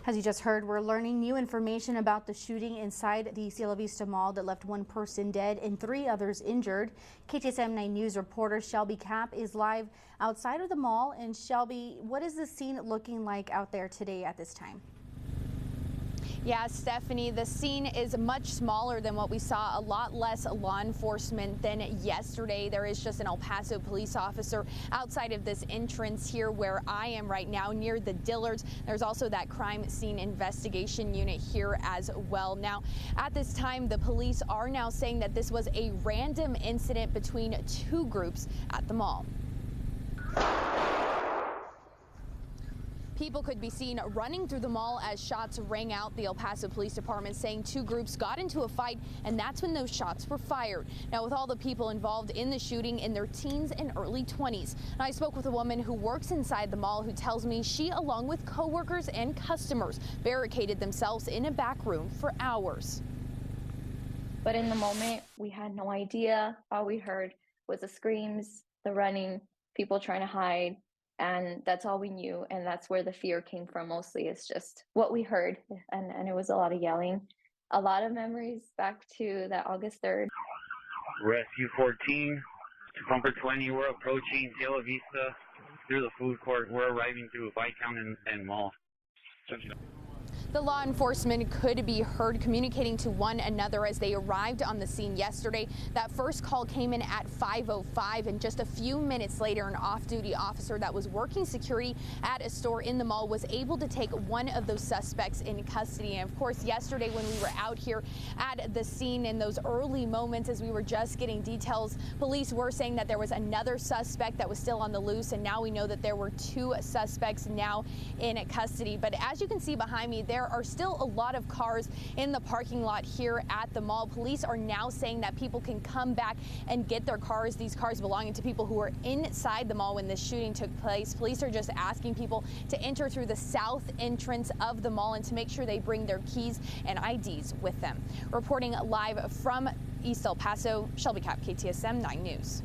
As you just heard, we're learning new information about the shooting inside the Cielo Vista Mall that left one person dead and 3 others injured. KTSM 9 News reporter Shelby Cap is live outside of the mall. And Shelby, what is the scene looking like out there today at this time? Yeah, Stephanie, the scene is much smaller than what we saw. A lot less law enforcement than yesterday. There is just an El Paso police officer outside of this entrance here where I am right now near the Dillards. There's also that crime scene investigation unit here as well. Now, at this time, the police are now saying that this was a random incident between 2 groups at the mall. People could be seen running through the mall as shots rang out. The El Paso Police Department saying 2 groups got into a fight, and that's when those shots were fired. Now, with all the people involved in the shooting in their teens and early 20s. And I spoke with a woman who works inside the mall who tells me she, along with coworkers and customers, barricaded themselves in a back room for hours. But in the moment, we had no idea. All we heard was the screams, the running, people trying to hide. And that's all we knew, and that's where the fear came from mostly. It's just what we heard, and it was a lot of yelling. A lot of memories back to that August 3rd. Rescue 14, Comfort 20, we're approaching Cielo Vista through the food court. We're arriving through Viscount and Mall. The law enforcement could be heard communicating to one another as they arrived on the scene yesterday. That first call came in at 5:05, and just a few minutes later, an off-duty officer that was working security at a store in the mall was able to take one of those suspects in custody. And of course, yesterday when we were out here at the scene in those early moments as we were just getting details, police were saying that there was another suspect that was still on the loose, and now we know that there were 2 suspects now in custody. But as you can see behind me, there are still a lot of cars in the parking lot here at the mall. Police are now saying that people can come back and get their cars, these cars belonging to people who were inside the mall when this shooting took place. Police are just asking people to enter through the south entrance of the mall and to make sure they bring their keys and IDs with them. Reporting live from East El Paso, Shelby Cap, KTSM 9 News.